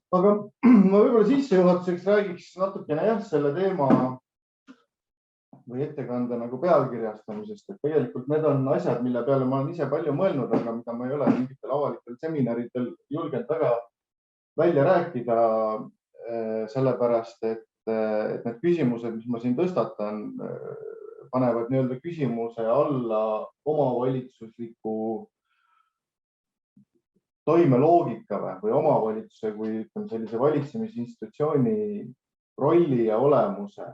Aga ma võib-olla sissejuhatuseks räägiks natukene selle teema või ettekande nagu pealkirjastamisest, et tegelikult need on asjad, mille peale ma olen ise palju mõelnud, aga mida ma ei ole mingitel avalikel seminaridel julgenud väga välja rääkida, sellepärast, et need küsimused, mis ma siin tõstatan, panevad nii-öelda küsimuse alla omavalitsusliku toimeloogika või omavalitsuse kui sellise valitsemisinstitutsiooni rolli ja olemuse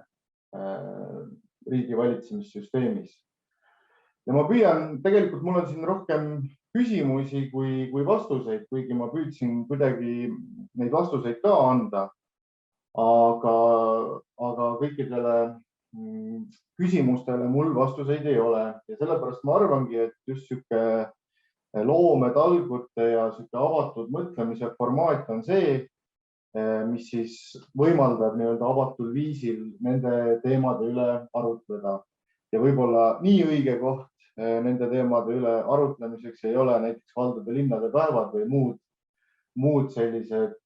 riigi valitsemissüsteemis. Ja ma püüan, tegelikult mul on siin rohkem küsimusi kui vastuseid, kuigi ma püüdsin kuidagi neid vastuseid ka anda, aga kõikidele küsimustele mul vastuseid ei ole ja sellepärast ma arvangi, et just sihuke loometalgute ja sihuke avatud mõtlemise formaat on see, mis siis võimaldab nii-öelda avatul viisil nende teemade üle arutleda. Ja võib-olla nii õige koht nende teemade üle arutlemiseks ei ole näiteks valdade linnade päevad või muud sellised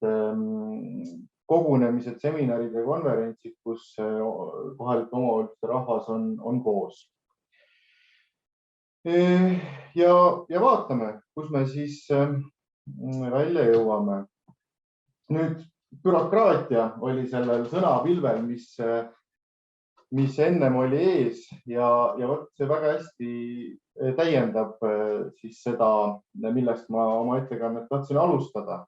kogunemised, seminarid ja konverentsid, kus kohalike omavalitsuste rahvas on koos. Ja vaatame, kus me siis välja jõuame. Nüüd bürokraatia oli sellel sõnapilvel, mis ennem oli ees ja võt see väga hästi täiendab siis seda, millest ma oma ettekannet tahtsin alustada.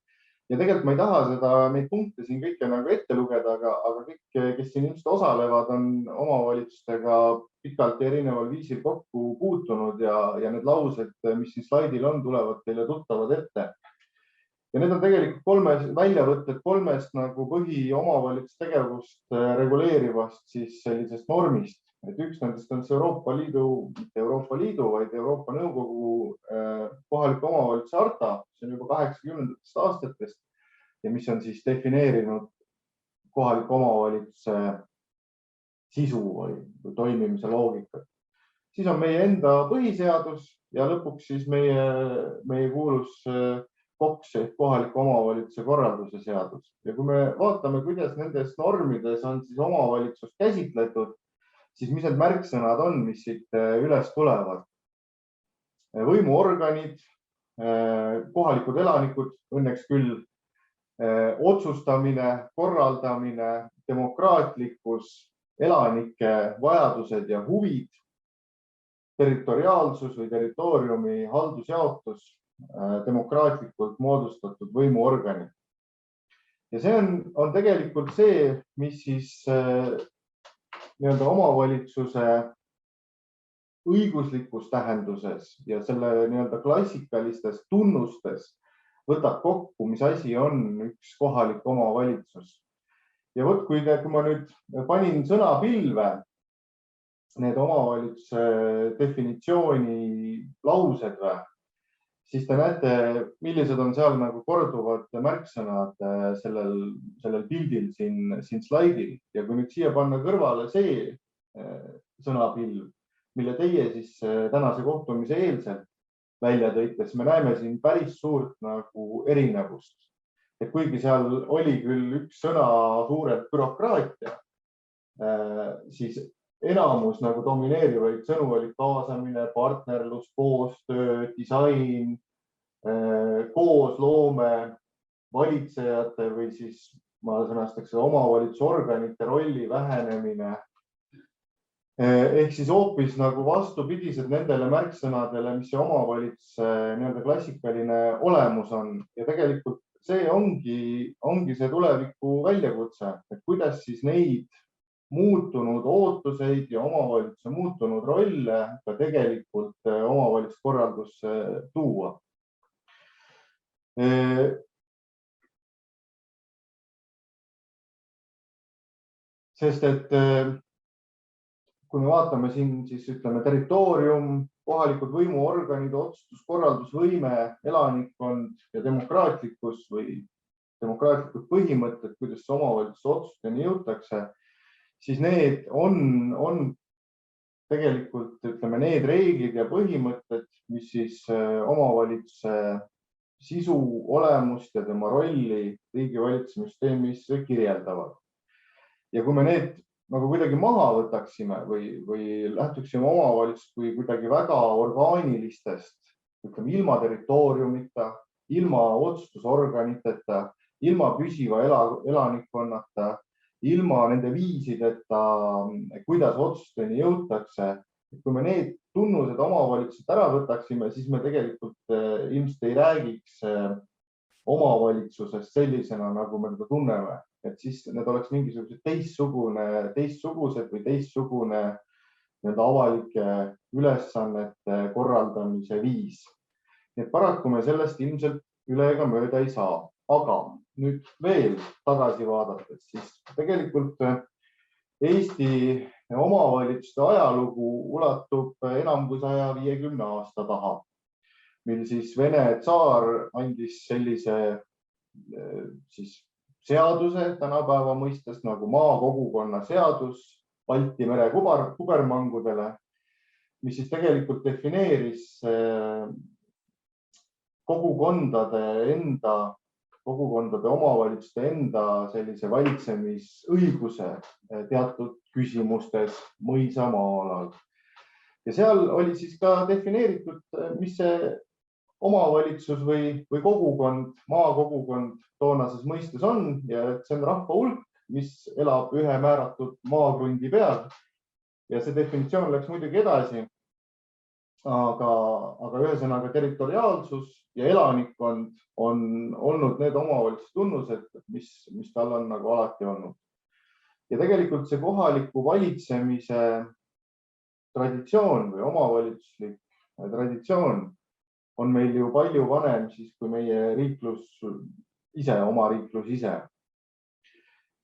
Ja tegelikult ma ei taha neid punkte siin kõike nagu ette lugeda, aga kõik, kes siin ilmselt osalevad, on omavalitsustega pikalt erineval viisil kokku puutunud ja need laused, mis siin slaidil on, tulevad teile tuttavad ette. Ja need on tegelikult väljavõtted kolmest nagu põhi-omavalitsustegevust reguleerivast siis sellisest normist. Et üks nendest on see Euroopa Liidu, mitte Euroopa Liidu, vaid Euroopa Nõukogu kohaliku omavalitsuse harta, see on juba 80. aastatest ja mis on siis defineerinud kohaliku omavalitsuse sisu või toimimise loogikat. Siis on meie enda põhiseadus ja lõpuks siis meie kuulus KOKS ehk kohaliku omavalitsuse korralduse seadus. Ja kui me vaatame, kuidas nendes normides on siis omavalitsust käsitletud, siis mis need märksõnad on, mis siit üles tulevad? Võimuorganid, kohalikud elanikud, õnneks küll, otsustamine, korraldamine, demokraatlikkus, elanike vajadused ja huvid, territoriaalsus või territooriumi haldusjaotus, demokraatlikult moodustatud võimuorganid. Ja see on tegelikult see, mis siis nii-öelda omavalitsuse õiguslikus tähenduses ja selle nii-öelda klassikalistes tunnustes võtab kokku, mis asi on üks kohalik omavalitsus. Ja võt, kui ma nüüd panin sõna pilve, need omavalitsuse definitsiooni laused või, siis te näete, millised on seal nagu korduvad märksõnad sellel pildil siin slaidil. Ja kui nüüd siia panna kõrvale see sõnapilv, mille teie siis tänase kohtumise eelselt välja tõite, siis me näeme siin päris suurt nagu erinevust. Et kuigi seal oli küll üks sõna suurelt bürokraatia, siis enamus nagu domineerivaid sõnu olid kaasamine, partnerlus, koostöö, disain, koosloome, valitsejate või siis ma sõnastaks omavalitsusorganite rolli vähenemine. Ehk siis hoopis nagu vastupidised nendele märksõnadele, mis see omavalitsuse nii-öelda klassikaline olemus on. Ja tegelikult see ongi see tuleviku väljakutse, et kuidas siis neid muutunud ootuseid ja omavalitsuse muutunud rolle ka tegelikult omavalitsuskorraldusse tuua. Sest et kui me vaatame siin, siis ütleme territoorium, kohalikud võimuorganid, otsustuskorraldusvõime, elanikkond ja demokraatlikkus või demokraatlikud põhimõtted, kuidas omavalitsuse otsusteni jõutakse, siis need on tegelikult, ütleme, need reeglid ja põhimõtted, mis siis omavalitsuse sisu olemust ja tema rolli riigivalitsemissüsteemis kirjeldavad. Ja kui me need nagu kuidagi maha võtaksime või lähtuksime omavalitsust kui kuidagi väga orgaanilistest, ütleme ilma territooriumita, ilma otsustusorganiteta, ilma püsiva elanikkonnata, ilma nende viisideta, kuidas otsusteni jõutakse. Kui me need tunnused omavalitsused ära võtaksime, siis me tegelikult ilmselt ei räägiks omavalitsusest sellisena, nagu me teda tunneme. Et siis need oleks mingisugused teistsugused või teistsugune avalike ülesannete korraldamise viis. Nii et paraku me sellest ilmselt üle ega mööda ei saa. Aga nüüd veel tagasi vaadates, siis tegelikult Eesti omavalitsuste ajalugu ulatub enam kui 150 aasta taha, mil siis Vene tsaar andis sellise seaduse tänapäeva mõistes nagu maakogukonna seadus Balti mere kubermangudele, mis siis tegelikult defineeris kogukondade omavalitsuste enda sellise valitsemisõiguse teatud küsimustes mõisamaa-alal. Ja seal oli siis ka defineeritud, mis see omavalitsus või kogukond, maakogukond toonases mõistes on ja see on rahva hulk, mis elab ühe määratud maakrundi peal. Ja see definitsioon läks muidugi edasi, aga ühesõnaga territoriaalsus ja elanikkond on olnud need omavalitsuse tunnused, mis tal on nagu alati olnud. Ja tegelikult see kohaliku valitsemise traditsioon või omavalitsuslik traditsioon on meil ju palju vanem siis, kui meie riiklus ise, oma riiklus ise.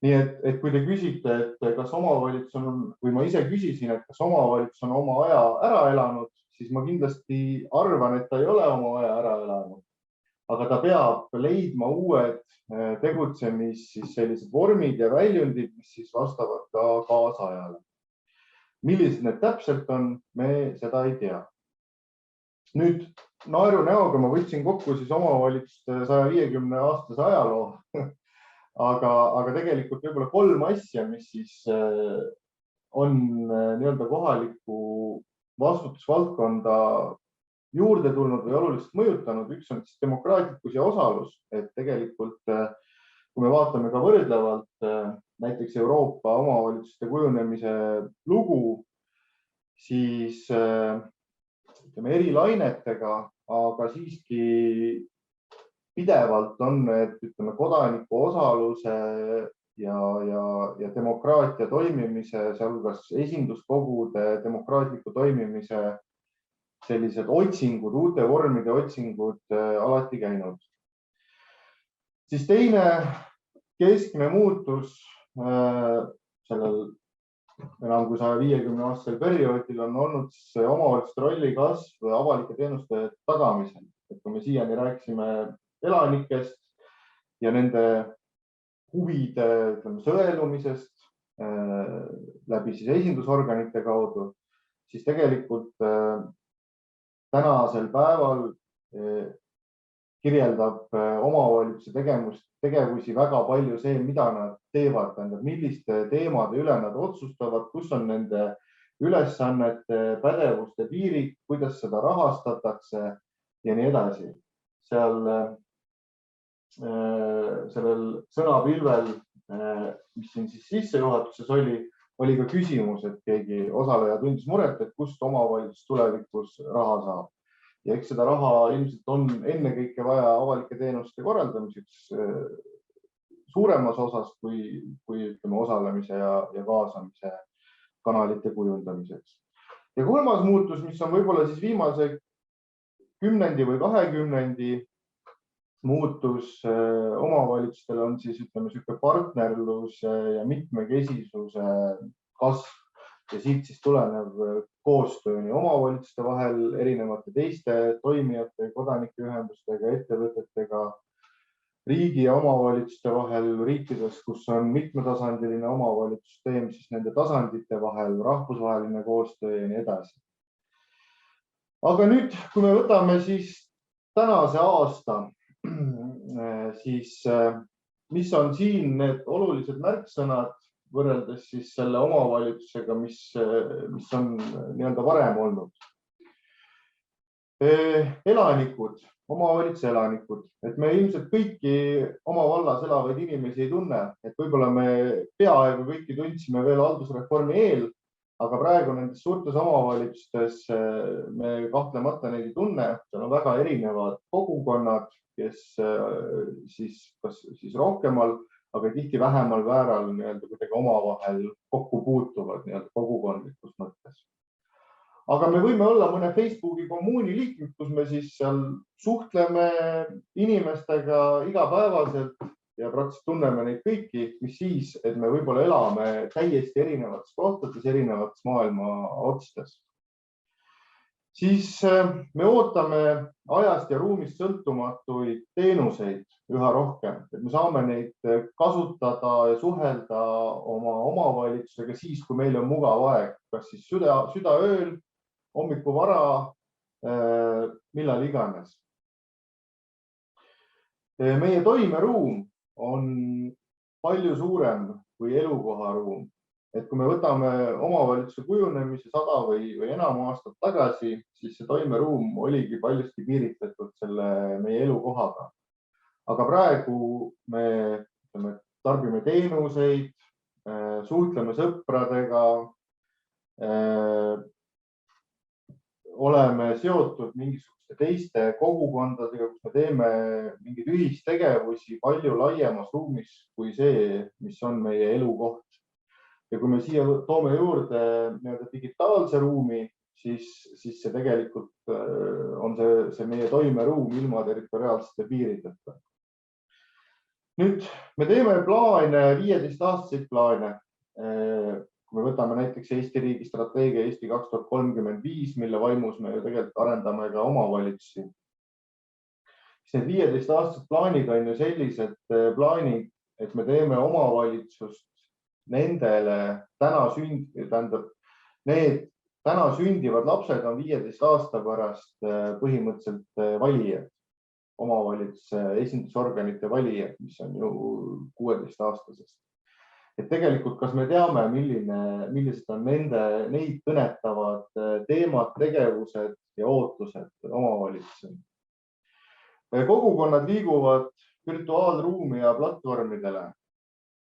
Nii et kui te küsite, et kas omavalitsus on, või ma ise küsisin, et kas omavalitsus on oma aja ära elanud, siis ma kindlasti arvan, et ta ei ole oma aja ära elanud. Aga ta peab leidma uued tegutsemis sellised vormid ja väljundid, mis siis vastavad ka kaasajale. Millised need täpselt on, me seda ei tea. Nüüd naeru näoga ma võtsin kokku siis omavalitsuste 150 aastase ajaloo, aga tegelikult võib-olla 3 asja, mis siis on nii-öelda kohaliku vastutusvaldkonda juurde tulnud või oluliselt mõjutanud. Üks on siis demokraatlikkus ja osalus, et tegelikult kui me vaatame ka võrdlevalt näiteks Euroopa omavalitsuste kujunemise lugu, siis ütleme eri lainetega, aga siiski pidevalt on need kodaniku osaluse ja demokraatia toimimise, sealhulgas esinduskogude demokraatliku toimimise sellised otsingud, uute vormide otsingud alati käinud. Siis teine keskne muutus sellel enam kui 150 aastasel perioodil on olnud omavalitsuste rolli kasv avalike teenuste tagamisel. Et kui me siiani rääkisime elanikest ja nende huvide sõelumisest läbi siis esindusorganite kaudu, siis tegelikult tänasel päeval kirjeldab omavalitsuse tegevusi väga palju see, mida nad teevad, milliste teemade üle nad otsustavad, kus on nende ülesannete, pädevuste piirid, kuidas seda rahastatakse ja nii edasi. Sellel sõnapilvel, mis siin siis sissejuhatuses oli ka küsimus, et keegi osaleja tundis muret, et kust omavalitsus tulevikus raha saab. Ja eks seda raha ilmselt on ennekõike vaja avalike teenuste korraldamiseks suuremas osas kui ütleme osalemise ja kaasamise kanalite kujundamiseks. Ja 3. muutus, mis on võib-olla siis viimase 10 või 20 muutus omavalitsustele on siis ütleme partnerlus ja mitmekesisuse kasv ja siit siis tulenev koostöö nii omavalitsuste vahel, erinevate teiste toimijate, kodanikeühendustega, ettevõtetega, riigi ja omavalitsuste vahel riikides, kus on mitmetasandiline omavalitsussüsteem, siis nende tasandite vahel, rahvusvaheline koostöö ja nii edasi. Aga nüüd, kui me võtame siis tänase aasta, siis mis on siin need olulised märksõnad võrreldes siis selle omavalitsusega, mis on nii-öelda varem olnud. Elanikud, omavalitsuse elanikud, et me ilmselt kõiki oma vallas elavaid inimesi ei tunne, et võib-olla me peaaegu kõiki tundsime veel haldusreformi eel, aga praegu nendes suurtes omavalitsustes me kahtlemata neid ei tunne, seal on väga erinevad kogukonnad, kes kas siis rohkemal, aga tihti vähemal määral kuidagi omavahel kokku puutuvad kogukondlikus mõttes. Aga me võime olla mõne Facebooki kommuuni liikmed, kus me siis seal suhtleme inimestega igapäevaselt ja praktiliselt tunneme neid kõiki, mis siis, et me võib-olla elame täiesti erinevates kohtades, erinevates maailma otstes. Siis me ootame ajast ja ruumist sõltumatuid teenuseid üha rohkem, et me saame neid kasutada ja suhelda oma omavalitsusega siis, kui meil on mugav aeg, kas siis südaööl, hommiku vara, millal iganes. Meie toimeruum on palju suurem kui elukoharuum. Et kui me võtame omavalitsuse kujunemise 100 või enam aastat tagasi, siis see toimeruum oligi paljuski piiritletud selle meie elukohaga. Aga praegu me tarbime teenuseid, suhtleme sõpradega, oleme seotud mingisuguste teiste kogukondadega, kus me teeme mingeid ühistegevusi palju laiemas ruumis kui see, mis on meie elukoht. Ja kui me siia toome juurde digitaalse ruumi, siis see tegelikult on see meie toimeruum ilma territoriaalsete piirideta. Nüüd me teeme plaane, 15-aastaseid plaane. Kui me võtame näiteks Eesti riigi strateegia Eesti 2035, mille vaimus me ju tegelikult arendame ka omavalitsusi. Need 15-aastased plaanid on ju sellised plaanid, et me teeme omavalitsust nendele need täna sündivad lapsed on 15 aasta pärast põhimõtteliselt valijad, omavalitsuse esindusorganite valijad, mis on ju 16-aastasest. Et tegelikult, kas me teame, millised on neid kõnetavad teemad, tegevused ja ootused omavalitsusel. Kogukonnad liiguvad virtuaalruumi ja platvormidele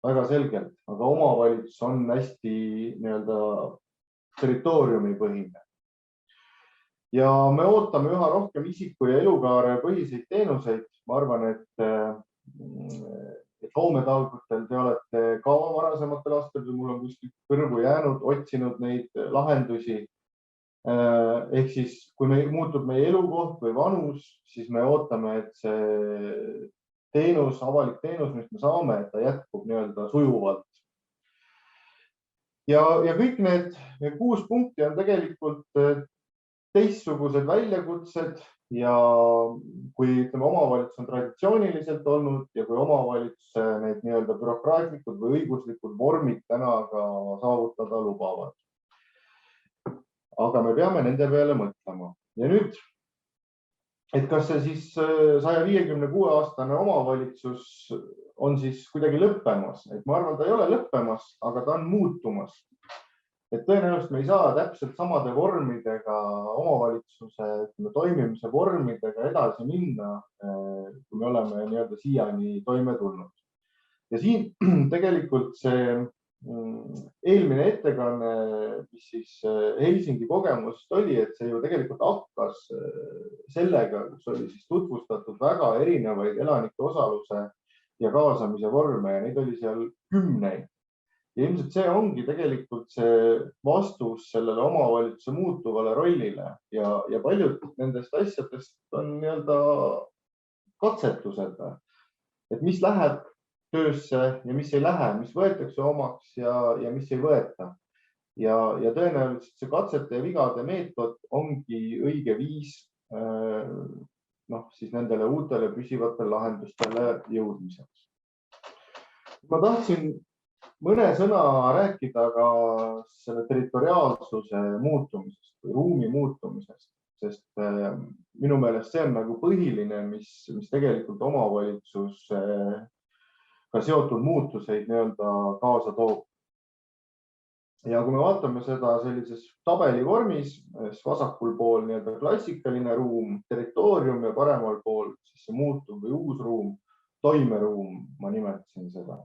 väga selgelt, aga omavalitsus on hästi territooriumipõhine. Ja me ootame üha rohkem isiku ja elukaare põhiseid teenuseid. Ma arvan, et loometalgutel te olete ka varasematel aastatel, mul on kuskil kõrvu jäänud, otsinud neid lahendusi. Ehk siis, kui muutub meie elukoht või vanus, siis me ootame, et see teenus, avalik teenus, mis me saame, et ta jätkub sujuvalt. Ja kõik need 6 punkti on tegelikult teistsugused väljakutsed ja kui omavalitsus on traditsiooniliselt olnud ja kui omavalitsuse need bürokraatlikud või õiguslikud vormid täna ka saavutada lubavad. Aga me peame nende peale mõtlema. Ja nüüd, et kas see siis 156-aastane omavalitsus on siis kuidagi lõppemas. Et ma arvan, ta ei ole lõppemas, aga ta on muutumas. Et tõenäoliselt me ei saa täpselt samade vormidega omavalitsuse toimimise vormidega edasi minna, kui me oleme siiani toime tulnud. Ja siin tegelikult see eelmine ettekanne, mis siis Helsingi kogemusest oli, et see ju tegelikult hakkas sellega, kus oli siis tutvustatud väga erinevaid elanike osaluse ja kaasamise vorme ja neid oli seal 10. Ja ilmselt see ongi tegelikult see vastus sellele omavalitsuse muutuvale rollile ja paljud nendest asjadest on katsetused, et mis läheb töösse ja mis ei lähe, mis võetakse omaks ja mis ei võeta. Ja tõenäoliselt see katsete ja vigade meetod ongi õige viis siis nendele uutele püsivatele lahendustele jõudmiseks. Ma tahtsin mõne sõna rääkida ka selle territoriaalsuse muutumisest või ruumi muutumisest. sest minu meelest see on nagu põhiline, mis tegelikult omavalitsus ka seotud muutuseid nii-öelda kaasa toob. Ja kui me vaatame seda sellises tabeli vormis, siis vasakul pool nii-öelda klassikaline ruum, territoorium ja paremal pool siis see muutuv või uus ruum, toimeruum, ma nimetasin seda.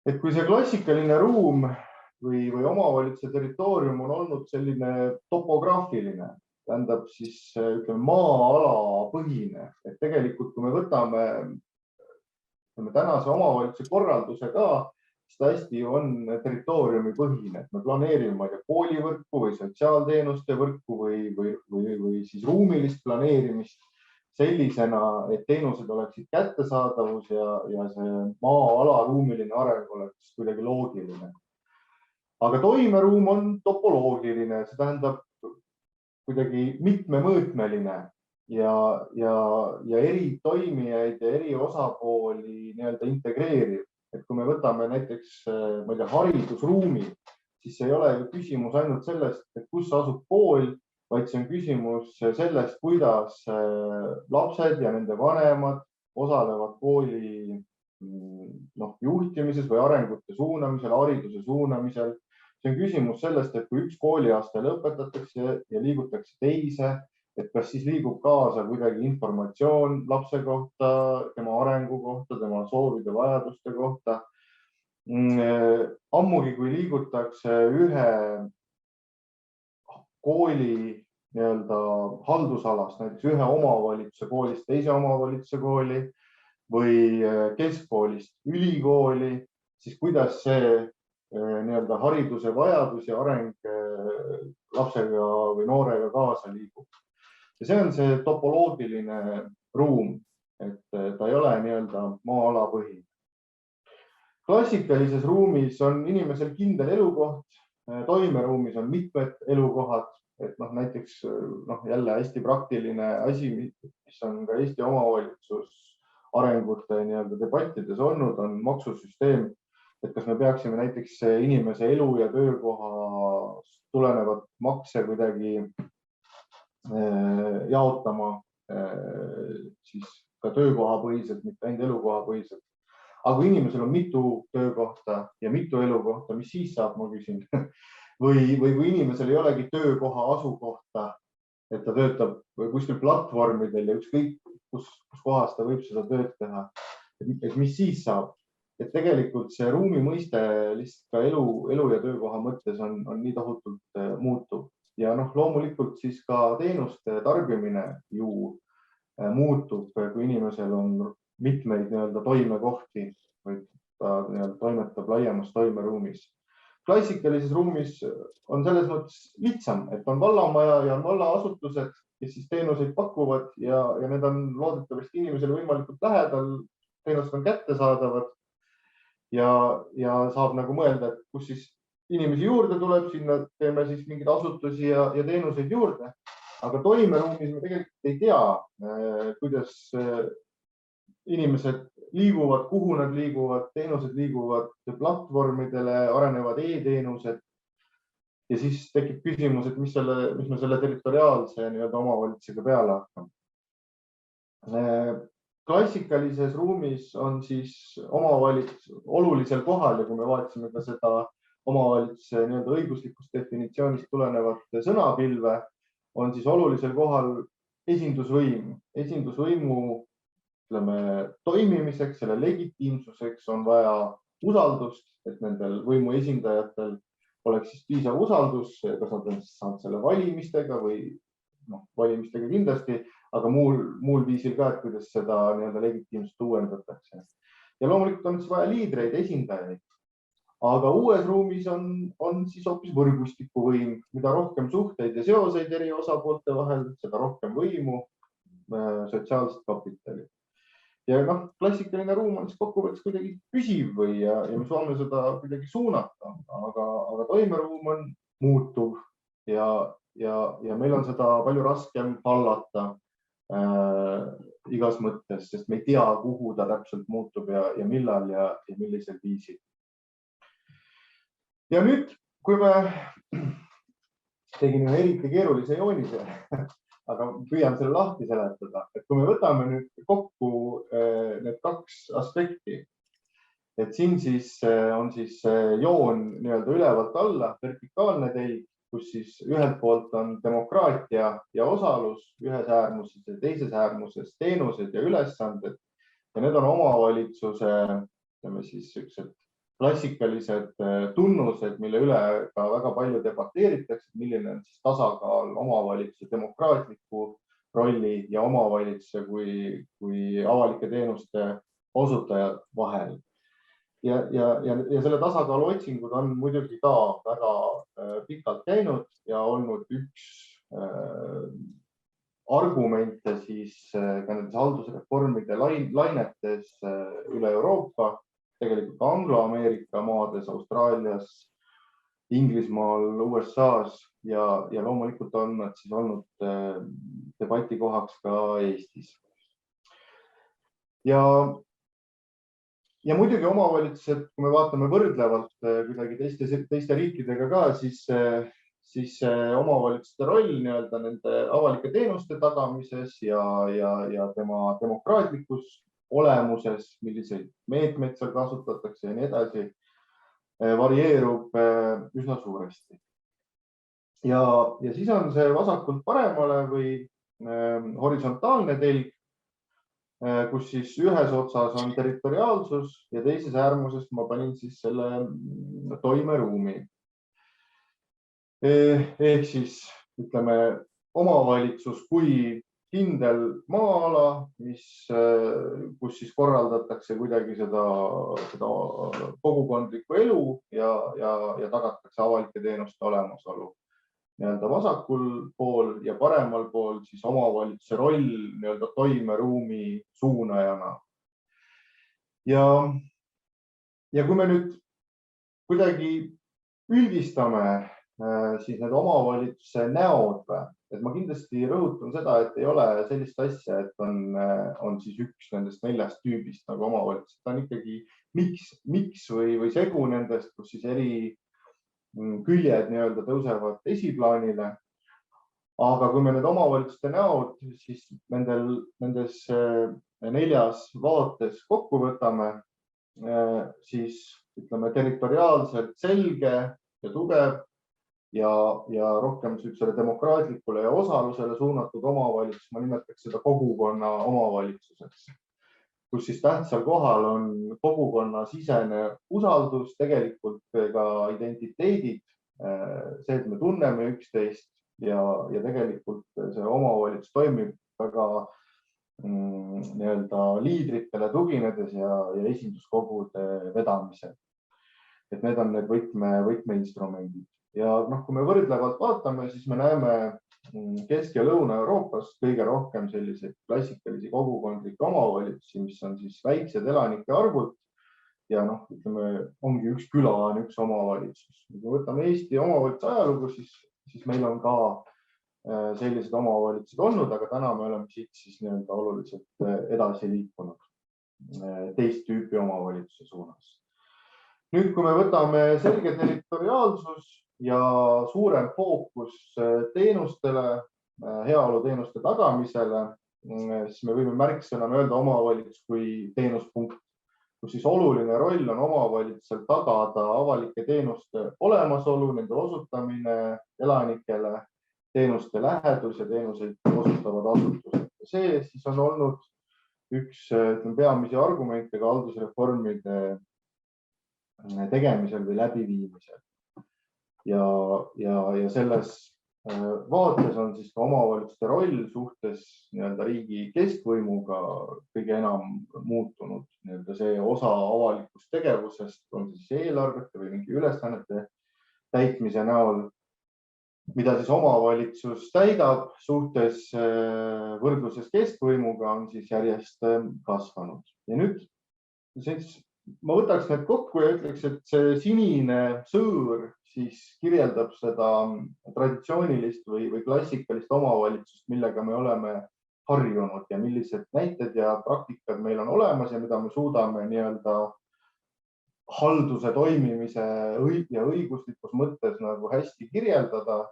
Et kui see klassikaline ruum või omavalitsuse territoorium on olnud selline topograafiline, tähendab siis ütleme maa-ala põhine, et tegelikult kui me võtame tänase omavalitsuse korralduse ka, siis ta hästi on territooriumi põhine, et me planeerime koolivõrku või sotsiaalteenuste võrku või siis ruumilist planeerimist sellisena, et teenused oleksid kättesaadavus ja see maa-ala ruumiline areng oleks kuidagi loogiline. Aga toimeruum on topoloogiline, see tähendab kuidagi mitmemõõtmeline ja eri toimijaid ja eri osapooli nii-öelda integreeriv. Et kui me võtame näiteks haridusruumi, siis ei ole ju küsimus ainult sellest, et kus asub kool, vaid see on küsimus sellest, kuidas lapsed ja nende vanemad osalevad kooli juhtimises või arengute suunamisel, hariduse suunamisel. See on küsimus sellest, et kui üks kooliaste lõpetatakse ja liigutakse teise, et kas siis liigub kaasa kuidagi informatsioon lapse kohta, tema arengu kohta, tema soovide, vajaduste kohta. Ammugi, kui liigutakse ühe kooli nii-öelda haldusalast, näiteks ühe omavalitsuse koolist teise omavalitsuse kooli või keskkoolist ülikooli, siis kuidas see nii-öelda hariduse vajadus ja areng lapsega või noorega kaasa liigub. Ja see on see topoloogiline ruum, et ta ei ole nii-öelda maa-ala põhine. Klassikalises ruumis on inimesel kindel elukoht, toimeruumis on mitmed elukohad, et näiteks jälle hästi praktiline asi, mis on ka Eesti omavalitsus arengute nii-öelda debattides olnud, on maksusüsteem, et kas me peaksime näiteks inimese elu ja töökoha tulenevat makse kuidagi jaotama siis ka töökohapõhiselt, mitte ainult elukohapõhiselt. Aga kui inimesel on mitu töökohta ja mitu elukohta, mis siis saab, ma küsin? Või kui inimesel ei olegi töökoha asukohta, et ta töötab kuskil platvormidel ja ükskõik, kus kohas ta võib seda tööd teha, et mis siis saab? Et tegelikult see ruumi mõiste lihtsalt ka elu ja töökoha mõttes on nii tohutult muutuv. Ja loomulikult siis ka teenuste tarbimine ju muutub, kui inimesel on mitmeid nii-öelda toimekohti või ta toimetab laiemas toimeruumis. Klassikalises ruumis on selles mõttes lihtsam, et on vallamaja ja on vallaasutused, kes siis teenuseid pakuvad ja need on loodetavasti inimesele võimalikult lähedal, teenused on kättesaadavad ja saab nagu mõelda, et kus siis inimesi juurde tuleb, sinna teeme siis mingeid asutusi ja teenuseid juurde. Aga toimeruumis me tegelikult ei tea, kuidas inimesed liiguvad, kuhu nad liiguvad, teenused liiguvad platvormidele, arenevad e-teenused. Ja siis tekib küsimus, et mis me selle territoriaalse omavalitsusega peale hakkame. Klassikalises ruumis on siis omavalitsus olulisel kohal ja kui me vaatasime ka seda omavalitsuse õiguslikust definitsioonist tulenevat sõnapilve, on siis olulisel kohal esindusvõim. Esindusvõimu toimimiseks, selle legitiimsuseks on vaja usaldust, et nendel võimu esindajatel oleks siis piisav usaldus, kas nad on saanud selle valimistega või valimistega kindlasti, aga muul viisil ka, et kuidas seda legitiimsust uuendatakse. Ja loomulikult on siis vaja liidreid, esindajaid. Aga uues ruumis on siis hoopis võrgustikuvõim, mida rohkem suhteid ja seoseid eri osapoolte vahel, seda rohkem võimu, sotsiaalset kapitali. Ja klassikaline ruum on siis kokkuvõttes kuidagi püsiv ja me saame seda kuidagi suunata, aga toimeruum on muutuv ja meil on seda palju raskem hallata igas mõttes, sest me ei tea, kuhu ta täpselt muutub ja millal ja millisel viisil. Ja nüüd, kui me tegin ühe eriti keerulise joonise, aga püüan selle lahti seletada. Et kui me võtame nüüd kokku need kaks aspekti, et siin siis on siis joon nii-öelda ülevalt alla, vertikaalne telg, kus siis ühelt poolt on demokraatia ja osalus ühes äärmuses ja teises äärmuses teenused ja ülesanded. Ja need on omavalitsuse, ütleme siis sellised klassikalised tunnused, mille üle ka väga palju debateeritakse, milline on siis tasakaal omavalitsuse demokraatliku rolli ja omavalitsuse kui avalike teenuste osutajad vahel. Ja selle tasakaalu otsingud on muidugi ka väga pikalt käinud ja olnud üks argumente siis ka nendes haldusreformide lainetes üle Euroopa, tegelikult Anglo-Ameerika maades, Austraalias, Inglismaal, USA-s ja loomulikult on nad siis olnud debati kohaks ka Eestis. Ja muidugi omavalitsused, kui me vaatame võrdlevalt kuidagi teiste riikidega ka, siis omavalitsuste roll nii-öelda nende avalike teenuste tagamises ja tema demokraatlikus olemuses, milliseid meetmeid seal kasutatakse ja nii edasi, varieerub üsna suuresti. Ja siis on see vasakult paremale või horisontaalne telg, kus siis ühes otsas on territoriaalsus ja teises äärmuses ma panin siis selle toimeruumi. Ehk siis ütleme omavalitsus kui kindel maa-ala, kus siis korraldatakse kuidagi seda kogukondlikku elu ja tagatakse avalike teenuste olemasolu. Nii-öelda vasakul pool ja paremal pool siis omavalitsuse roll nii-öelda toimeruumi suunajana. Ja kui me nüüd kuidagi üldistame siis need omavalitsuse näod, et ma kindlasti rõhutan seda, et ei ole sellist asja, et on siis üks nendest 4 tüübist nagu omavalitsus. Ta on ikkagi miks või segu nendest, kus siis eri küljed nii-öelda tõusevad esiplaanile. Aga kui me need omavalitsuste näod siis nendes 4 vaates kokku võtame, siis ütleme territoriaalselt selge ja tugev ja rohkem demokraatlikule ja osalusele suunatud omavalitsus, ma nimetaks seda kogukonna omavalitsuseks, kus siis tähtsal kohal on kogukonna sisene usaldus, tegelikult ka identiteedid, see, et me tunneme üksteist ja tegelikult see omavalitsus toimib väga nii-öelda liidritele tuginedes ja esinduskogude vedamisel. Et need on need võtmeinstrumendid. Ja kui me võrdlevalt vaatame, siis me näeme Kesk- ja Lõuna-Euroopas kõige rohkem selliseid klassikalisi kogukondlikke omavalitsusi, mis on siis väiksed elanike arvud ja ütleme, ongi üks küla on üks omavalitsus. Kui võtame Eesti omavalitsuse ajalugu, siis meil on ka sellised omavalitsused olnud, aga täna me oleme siit siis nii-öelda oluliselt edasi liikunud teist tüüpi omavalitsuse suunas. Nüüd, kui me võtame selge territoriaalsus ja suurem fookus teenustele, heaoluteenuste tagamisele, siis me võime märksõnana öelda omavalitsus kui teenuspunkt, kus siis oluline roll on omavalitsusel tagada avalike teenuste olemasolu, nende osutamine elanikele, teenuste lähedus ja teenuseid osutavad asutused. See siis on olnud üks peamisi argumente ka haldusreformide tegemisel või läbiviimisel. Ja selles vaates on siis ka omavalitsuste roll suhtes nii-öelda riigi keskvõimuga kõige enam muutunud. Nii-öelda see osa avalikust tegevusest on siis eelarvete või mingi ülesannete täitmise näol, mida siis omavalitsus täidab suhtes võrdluses keskvõimuga on siis järjest kasvanud. Ja nüüd ma võtaks need kokku ja ütleks, et see sinine sõõr siis kirjeldab seda traditsioonilist või klassikalist omavalitsust, millega me oleme harjunud ja millised näited ja praktikad meil on olemas ja mida me suudame nii-öelda halduse toimimise ja õiguslikus mõttes nagu hästi kirjeldada.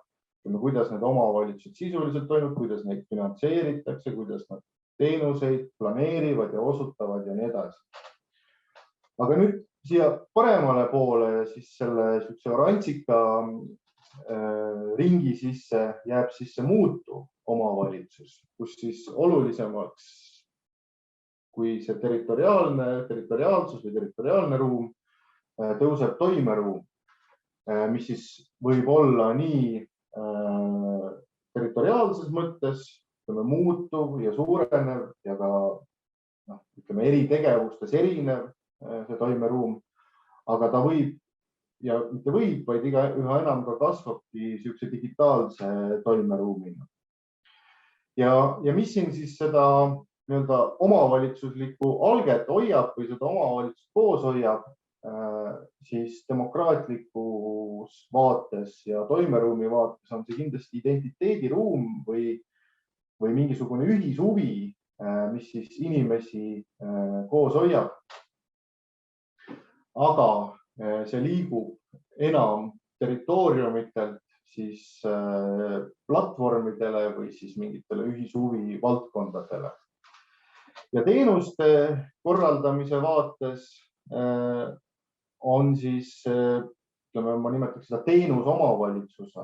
kuidas need omavalitsused sisuliselt toimuvad, kuidas neid finantseeritakse, kuidas nad teenuseid planeerivad ja osutavad ja nii edasi. Aga nüüd siia paremale poole ja siis selle orantsika ringi sisse jääb siis see muutuv omavalitsus, kus siis olulisemaks kui see territoriaalsus või territoriaalne ruum tõuseb toimeruum, mis siis võib olla nii territoriaalses mõttes muutuv ja suurenev ja ka eri tegevustes erinev see toimeruum, aga ta võib ja mitte võib, vaid üha enam ka kasvabki niisuguse digitaalse toimeruumina. Ja mis siin siis seda omavalitsuslikku alget hoiab või seda omavalitsust koos hoiab, siis demokraatlikus vaates ja toimeruumi vaates on see kindlasti identiteediruum või mingisugune ühishuvi, mis siis inimesi koos hoiab. Aga see liigub enam territooriumitelt siis platvormidele või siis mingitele ühishuvi valdkondadele. Ja teenuste korraldamise vaates on siis, ma nimetaks seda teenusomavalitsuse,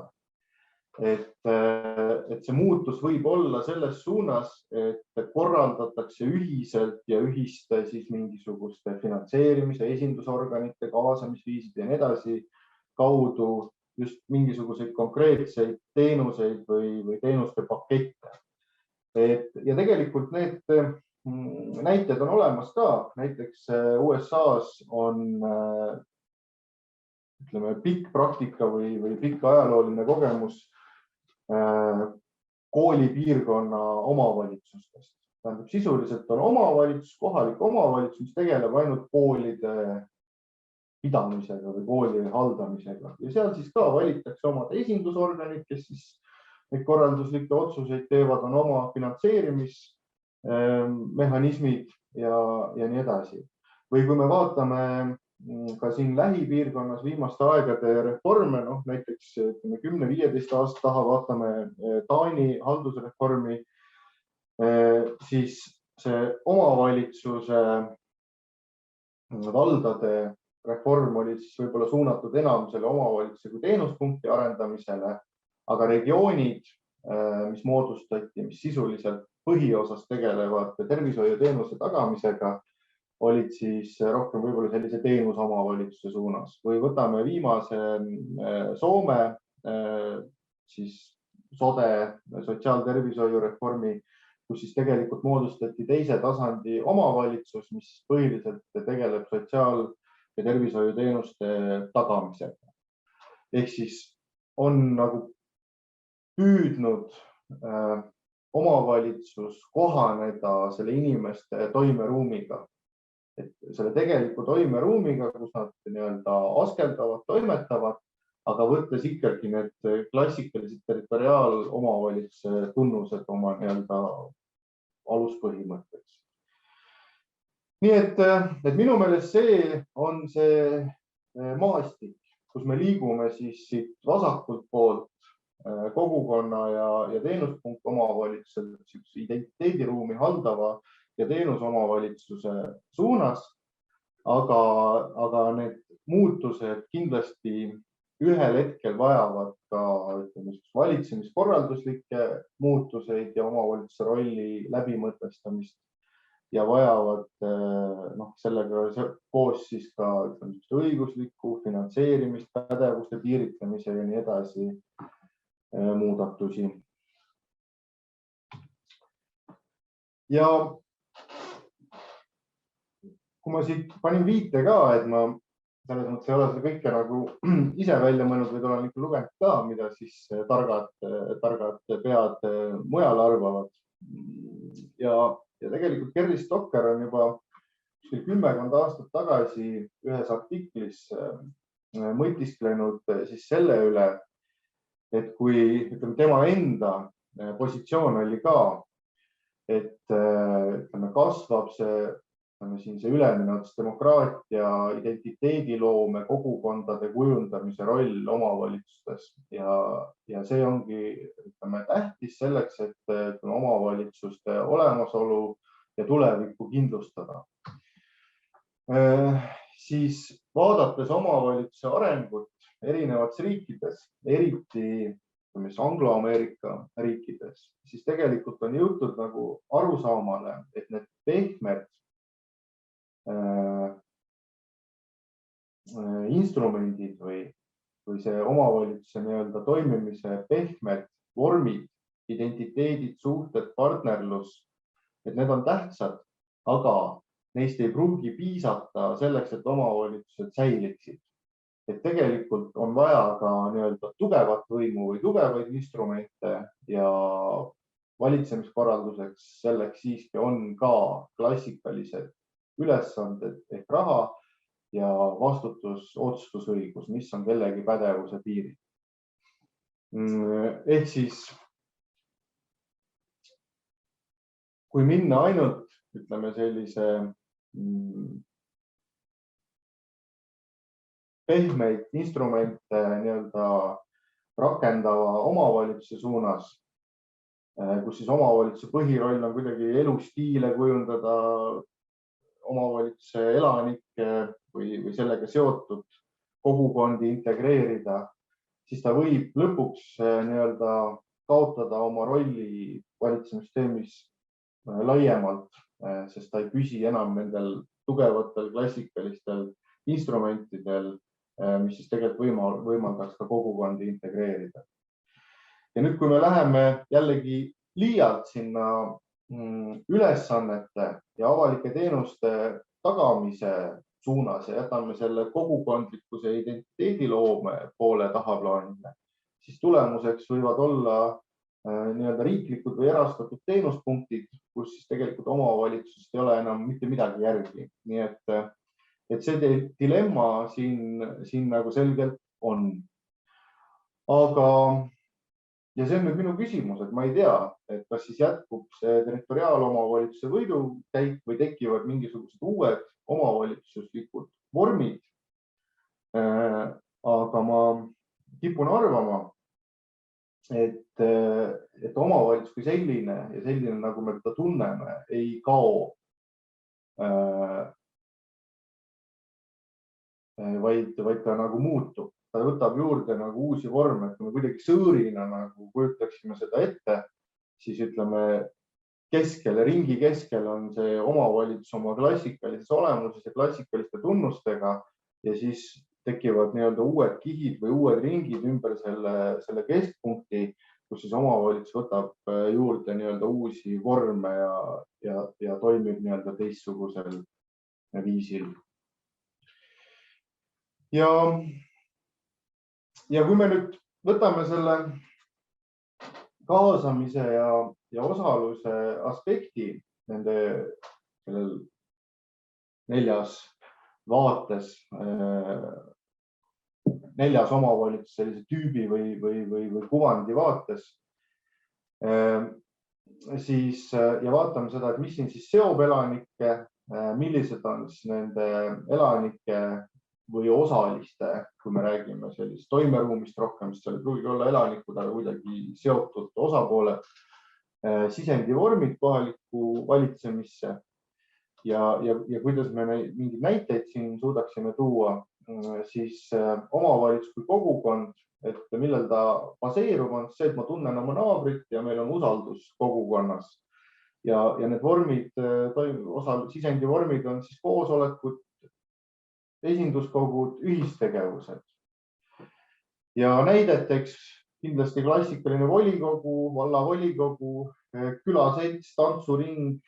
et see muutus võib olla selles suunas, et korraldatakse ühiselt ja ühiste siis mingisuguste finantseerimise, esindusorganite, kaasamisviiside ja nii edasi kaudu just mingisuguseid konkreetseid teenuseid või teenuste pakette. Ja tegelikult need näited on olemas ka. Näiteks USA-s on pikk praktika või pikk ajalooline kogemus koolipiirkonna omavalitsustest. Tähendab, sisuliselt on omavalitsus, kohalik omavalitsus, mis tegeleb ainult koolide pidamisega või kooli haldamisega. Ja seal siis ka valitakse omad esindusorganid, kes siis neid korralduslikke otsuseid teevad, on oma finantseerimismehhanismid ja nii edasi. Või kui me vaatame ka siin lähipiirkonnas viimaste aegade reforme, näiteks 10-15 aasta taha vaatame Taani haldusreformi, siis see omavalitsuse valdade reform oli siis võib-olla suunatud enam selle omavalitsuse kui teenuspunkti arendamisele, aga regioonid, mis moodustati, mis sisuliselt põhiosas tegelevad tervishoiuteenuse tagamisega, olid siis rohkem võib-olla sellise teenusomavalitsuse suunas. Või võtame viimase Soome siis SODE sotsiaaltervishoiureformi, kus siis tegelikult moodustati teise tasandi omavalitsus, mis põhiliselt tegeleb sotsiaal- ja tervishoiuteenuste tagamisega. Ehk siis on nagu püüdnud omavalitsus kohaneda selle inimeste toimeruumiga. Et selle tegeliku toimeruumiga, kus nad askeldavad, toimetavad, aga võttes ikkagi need klassikalised territoriaalomavalitsuse tunnused oma aluspõhimõtteks. Nii et minu meelest see on see maastik, kus me liigume siis siit vasakult poolt kogukonna ja teenuspunkt omavalitsuse identiteediruumi haldava ja teenusomavalitsuse suunas, aga need muutused kindlasti ühel hetkel vajavad ka valitsemiskorralduslikke muutuseid ja omavalitsuse rolli läbimõtestamist ja vajavad sellega koos siis ka õiguslikku finantseerimist, pädevuste piiritlemise ja nii edasi muudatusi. Ja kui ma siit panin viite ka, et ma selles mõttes ei ole seda kõike nagu ise välja mõelnud, vaid olen ikka lugenud ka, mida siis targad pead mujal arvavad. Ja tegelikult Kerry Stocker on juba 10 aastat tagasi ühes artiklis mõtisklenud siis selle üle, et kui tema enda positsioon oli ka, et kasvab see siin see ülemine demokraatia, identiteediloome, kogukondade kujundamise roll omavalitsustes ja see ongi tähtis selleks, et omavalitsuste olemasolu ja tulevikku kindlustada. Siis vaadates omavalitsuse arengut erinevates riikides, eriti Anglo-Ameerika riikides, siis tegelikult on jõutud nagu arusaamale, et need pehmed instrumendid või see omavalitsuse nii-öelda toimimise pehmed vormid, identiteedid, suhted, partnerlus, et need on tähtsad, aga neist ei pruugi piisata selleks, et omavalitsused säiliksid. Et tegelikult on vaja ka nii-öelda tugevat võimu või tugevaid instrumente ja valitsemiskorralduseks selleks siiski on ka klassikalised ülesanded ehk raha ja vastutus, otsustusõigus, mis on kellegi pädevuse piirid. Ehk siis, kui minna ainult, ütleme sellise pehmeid instrumente nii-öelda rakendava omavalitsuse suunas, kus siis omavalitsuse põhiroll on kuidagi elustiile kujundada, omavalitsuse elanikke või sellega seotud kogukondi integreerida, siis ta võib lõpuks nii-öelda kaotada oma rolli valitsemissüsteemis laiemalt, sest ta ei püsi enam nendel tugevatel klassikalistel instrumentidel, mis siis tegelikult võimaldaks ka kogukondi integreerida. Ja nüüd, kui me läheme jällegi liialt sinna ülesannete ja avalike teenuste tagamise suunas ja jätame selle kogukondlikkuse ja identiteediloome poole tahaplaanile, siis tulemuseks võivad olla nii-öelda riiklikud või erastatud teenuspunktid, kus siis tegelikult omavalitsusest ei ole enam mitte midagi järgi. Nii et see dilemma siin nagu selgelt on. Aga, ja see on nüüd minu küsimus, et ma ei tea, et kas siis jätkub see territoriaalomavalitsuse võidukäik või tekivad mingisugused uued omavalitsuslikud vormid. Aga ma kipun arvama, et omavalitsus kui selline ja selline, nagu me teda tunneme, ei kao, vaid ta nagu muutub. Ta võtab juurde nagu uusi vorme, et kui me kuidagi sõõrina nagu kujutaksime seda ette, siis ütleme ringi keskel on see omavalitsus oma klassikalises olemuses ja klassikaliste tunnustega ja siis tekivad nii-öelda uued kihid või uued ringid ümber selle keskpunkti, kus siis omavalitsus võtab juurde nii-öelda uusi vorme ja toimib nii-öelda teistsugusel viisil. Ja kui me nüüd võtame selle kaasamise ja osaluse aspekti nende neljas vaates, neljas omavalitsuse sellise tüübi või kuvandi vaates, siis ja vaatame seda, et mis siin siis seob elanikke, millised on siis nende elanike või osaliste, kui me räägime sellist toimeruumist rohkem, sest seal ei pruugi olla elanikud, aga kuidagi seotud osapooled, sisendivormid kohalikku valitsemisse ja kuidas me mingeid näiteid siin suudaksime tuua, siis omavalitsus kui kogukond, et millel ta baseerub, on see, et ma tunnen oma naabrit ja meil on usaldus kogukonnas. Ja need vormid, sisendivormid on siis koosolekud, esinduskogud, ühistegevused. Ja näideteks kindlasti klassikaline volikogu, vallavolikogu, külaselts, tantsuring,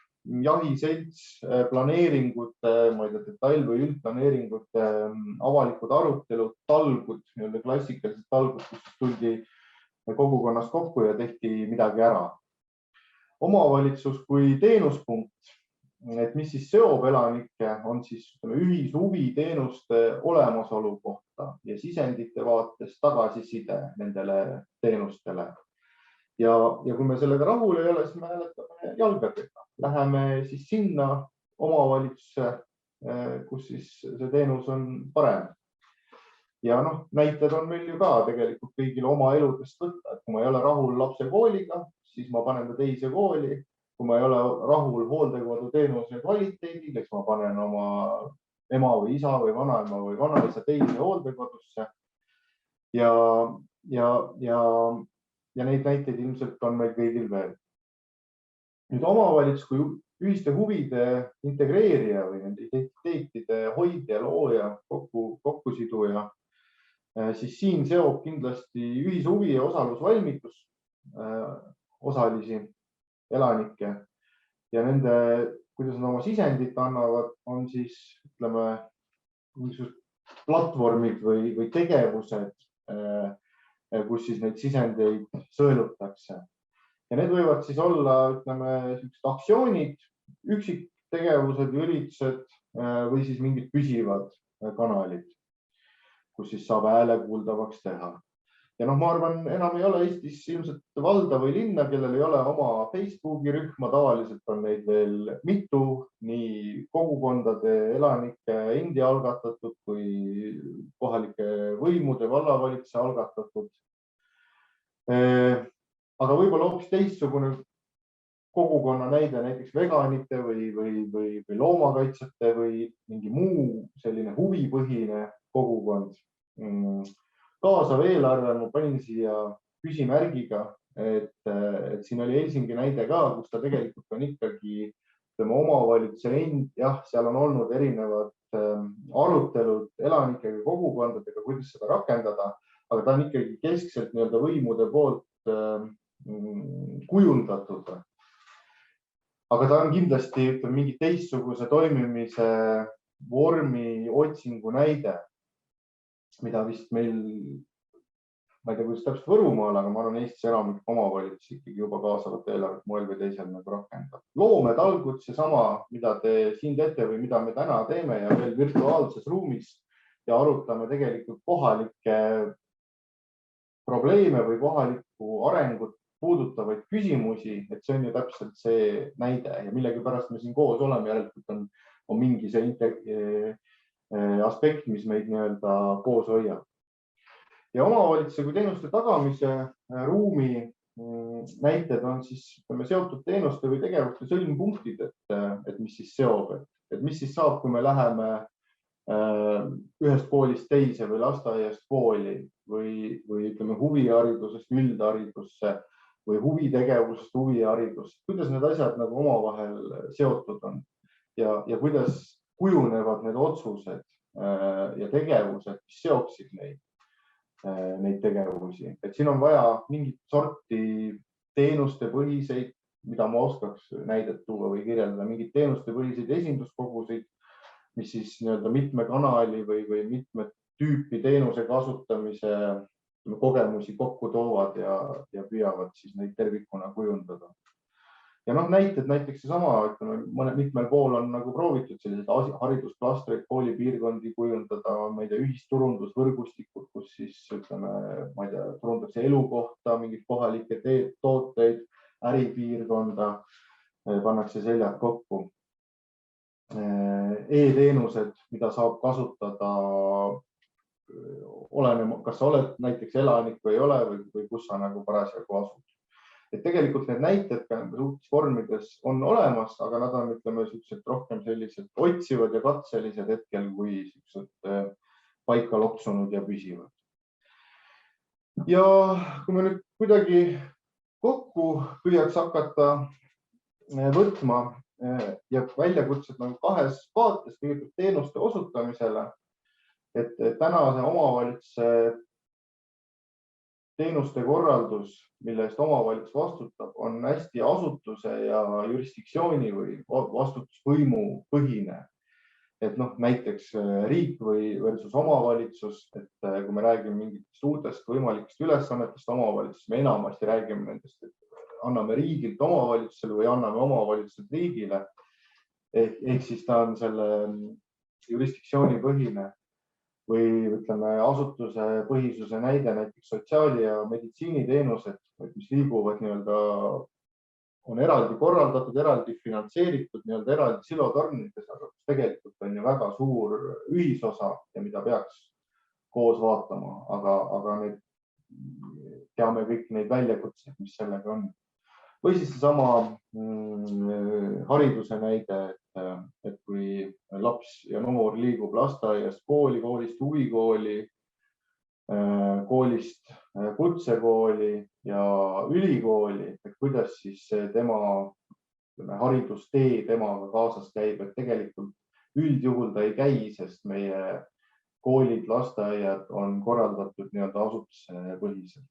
jahiselts, planeeringute, ma ei tea, detail- või üldplaneeringute, avalikud arutelud, talgud, klassikalised talgud, kus tuldi kogukonnas kokku ja tehti midagi ära. Omavalitsus kui teenuspunkt, et mis siis seob elanikke, on siis ühishuvi teenuste olemasolu kohta ja sisendite vaates tagasiside nendele teenustele. Ja kui me sellega rahul ei ole, siis me hääletame jalgadega. Läheme siis sinna, omavalitsusse, kus siis see teenus on parem. Ja näited on meil ju ka tegelikult kõigil oma eludest võtta, et kui ma ei ole rahul lapse kooliga, siis ma panen ta teise kooli. Kui ma ei ole rahul hooldekodu teenuse kvaliteediga, siis ma panen oma ema või isa või vanaema või vanaisa teise hooldekodusse. Ja neid näiteid ilmselt on meil kõigil veel. Nüüd omavalitsus kui ühiste huvide integreerija või nende identiteetide hoidja, looja, kokkusiduja, siis siin seob kindlasti ühishuvi ja osalusvalmidus osalisi elanikke ja nende, kuidas nad oma sisendit annavad, on siis, ütleme, platvormid või tegevused, kus siis neid sisendeid sõelutakse. Ja need võivad siis olla, ütleme, sellised aktsioonid, üksiktegevused, üritused või siis mingid püsivad kanalid, kus siis saab hääle kuuldavaks teha. Ja ma arvan, enam ei ole Eestis ilmselt valda või linna, kellel ei ole oma Facebooki rühma, tavaliselt on neid veel mitu, nii kogukondade elanike endi algatatud kui kohalike võimude vallavalitsuse algatatud. Aga võib-olla hoopis teistsugune kogukonna näide, näiteks veganite või loomakaitsjate või mingi muu selline huvipõhine kogukond. Kaasav eelarve ma panin siia küsimärgiga, et siin oli Helsingi näide ka, kus ta tegelikult on ikkagi omavalitsuse end, jah, seal on olnud erinevad arutelud elanikega, kogukondadega, kuidas seda rakendada, aga ta on ikkagi keskselt nii-öelda võimude poolt kujundatud. Aga ta on kindlasti mingi teistsuguse toimimise vormi otsingu näide, mida vist meil, ma ei tea, kuidas täpselt Võrumaal, aga ma arvan, Eestis enamik omavalitsusi ikkagi juba kaasavat eelarvet moel või teisel rakendab. Loometalgud, seesama, mida te siin teete või mida me täna teeme ja veel virtuaalses ruumis ja arutame tegelikult kohalikke probleeme või kohalikku arengut puudutavaid küsimusi, et see on ju täpselt see näide ja millegipärast me siin koos oleme, järelikult on mingi see aspekt, mis meid nii-öelda koos hoiab. Ja omavalitsuse kui teenuste tagamise ruumi näited on siis seotud teenuste või tegevuste sõlmpunktid, et mis siis seob, et mis siis saab, kui me läheme ühest koolist teise või lasteaiast kooli või ütleme huviharidusest üldharidusse või huvitegevusest huviharidusse, kuidas need asjad nagu omavahel seotud on ja kuidas kujunevad need otsused ja tegevused, mis seoksid neid tegevusi. Et siin on vaja mingit sorti teenuste põhiseid, mida ma oskaks näidet tuua või kirjeldada, mingid teenuste põhiseid esinduskogusid, mis siis nii-öelda mitme kanali või mitme tüüpi teenuse kasutamise kogemusi kokku toovad ja püüavad siis neid tervikuna kujundada. Ja näited näiteks seesama, ütleme, mitmel pool on nagu proovitud sellised haridusklastreid, koolipiirkondi kujundada, ma ei tea, ühisturundusvõrgustikud, kus siis, ütleme, ma ei tea, turundatakse elukohta, mingid kohalikke tooteid, äripiirkonda, pannakse seljad kokku. E-teenused, mida saab kasutada, olenema, kas sa oled näiteks elanik või ei ole või kus sa nagu parasjagu asud. Et tegelikult need näited ka suhtes vormides on olemas, aga nad on, ütleme, rohkem sellised otsivad ja katselised hetkel kui paika loksunud ja püsivad. Ja kui me nüüd kuidagi kokku püüaks hakata võtma ja väljakutsed nagu kahes vaates teenuste osutamisele, et tänase omavalitsuse teenuste korraldus, mille eest omavalitsus vastutab, on hästi asutuse ja jurisdiktsiooni või vastutusvõimu põhine. Et näiteks riik või versus omavalitsus, et kui me räägime mingitest uutest võimalikest ülesannetest omavalitsusest, me enamasti räägime nendest, et anname riigilt omavalitsusele või anname omavalitsuselt riigile. Ehk siis ta on selle jurisdiktsiooni põhine. Või ütleme asutuse põhisuse näide näiteks sotsiaal- ja meditsiiniteenused, mis liiguvad nii-öelda on eraldi korraldatud, eraldi finantseeritud, nii-öelda eraldi silotornides, aga tegelikult on ju väga suur ühisosa ja mida peaks koos vaatama, aga need teame kõik neid väljakutseid, mis sellega on. Või siis seesama hariduse näide, et kui laps ja noor liigub lasteaiast kooli, koolist huvikooli, koolist kutsekooli ja ülikooli, et kuidas siis tema haridustee temaga kaasas käib, et tegelikult üldjuhul ta ei käi, sest meie koolid, lasteaiad on korraldatud nii-öelda asutusepõhiselt.